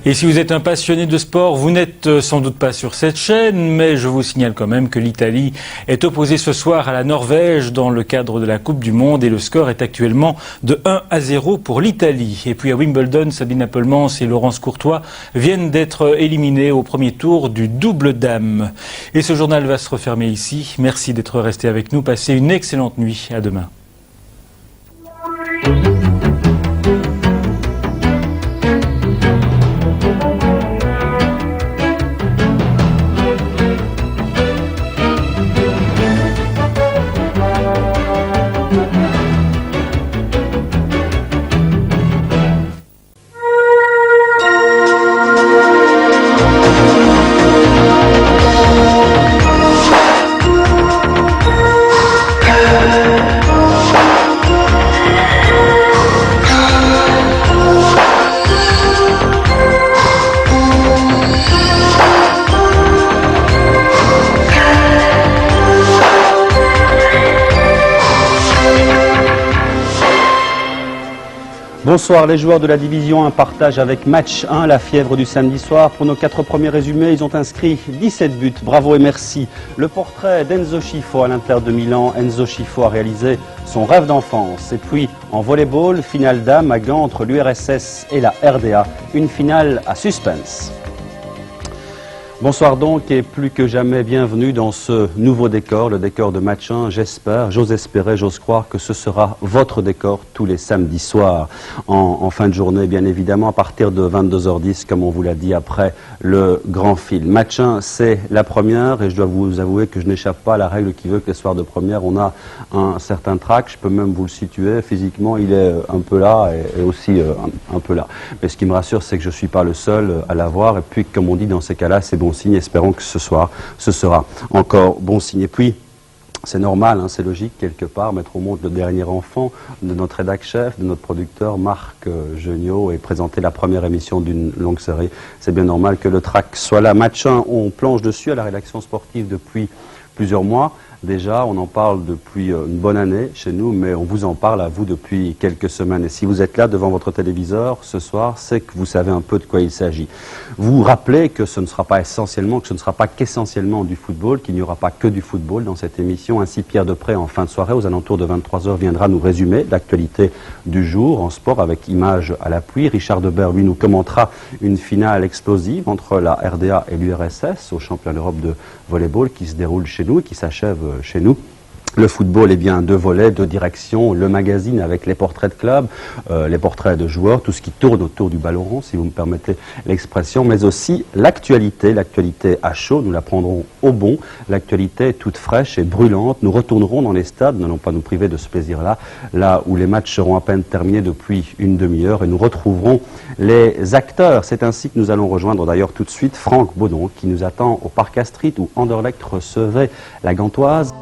Et si vous êtes un passionné de sport, vous n'êtes sans doute pas sur cette chaîne, mais je vous signale quand même que l'Italie est opposée ce soir à la Norvège dans le cadre de la Coupe du Monde et le score est actuellement de 1-0 pour l'Italie. Et puis à Wimbledon, Sabine Appelmans et Laurence Courtois viennent d'être éliminés au premier tour du double dames. Et ce journal va se refermer ici. Merci d'être resté avec nous. Passez une excellente nuit. À demain. Bonsoir, les joueurs de la Division 1 partagent avec Match 1 la fièvre du samedi soir. Pour nos 4 premiers résumés, ils ont inscrit 17 buts. Bravo et merci. Le portrait d'Enzo Scifo à l'Inter de Milan. Enzo Scifo a réalisé son rêve d'enfance. Et puis, en volleyball, finale dames à Gand entre l'URSS et la RDA. Une finale à suspense. Bonsoir donc et plus que jamais bienvenue dans ce nouveau décor, le décor de Match 1. J'espère, j'ose espérer, j'ose croire que ce sera votre décor tous les samedis soirs. En fin de journée, bien évidemment, à partir de 22h10, comme on vous l'a dit, après le grand film. Match 1, c'est la première et je dois vous avouer que je n'échappe pas à la règle qui veut que les soirs de première, on a un certain trac. Je peux même vous le situer. Physiquement, il est un peu là et aussi un peu là. Mais ce qui me rassure, c'est que je ne suis pas le seul à l'avoir. Et puis, comme on dit dans ces cas-là, c'est bon signe. Espérons que ce soir, ce sera encore bon signe. Et puis, c'est normal, hein, c'est logique quelque part, mettre au monde le dernier enfant de notre rédac-chef, de notre producteur Marc Geniot et présenter la première émission d'une longue série. C'est bien normal que le track soit là. Match 1, on planche dessus à la rédaction sportive depuis plusieurs mois. Déjà, on en parle depuis une bonne année chez nous, mais on vous en parle à vous depuis quelques semaines. Et si vous êtes là devant votre téléviseur ce soir, c'est que vous savez un peu de quoi il s'agit. Vous vous rappelez que ce ne sera pas essentiellement, que ce ne sera pas qu'essentiellement du football, qu'il n'y aura pas que du football dans cette émission. Ainsi, Pierre Depré, en fin de soirée, aux alentours de 23h, viendra nous résumer l'actualité du jour en sport avec images à l'appui. Richard Debert, lui, nous commentera une finale explosive entre la RDA et l'URSS au championnat d'Europe de volleyball qui se déroule chez nous et qui s'achève chez nous. Le football est bien 2 volets, 2 directions, le magazine avec les portraits de clubs, les portraits de joueurs, tout ce qui tourne autour du ballon rond, si vous me permettez l'expression, mais aussi l'actualité à chaud, nous la prendrons au bon, l'actualité toute fraîche et brûlante. Nous retournerons dans les stades, nous n'allons pas nous priver de ce plaisir-là, là où les matchs seront à peine terminés depuis une demi-heure et nous retrouverons les acteurs. C'est ainsi que nous allons rejoindre d'ailleurs tout de suite Franck Baudon qui nous attend au Parc Astrid où Anderlecht recevait la Gantoise.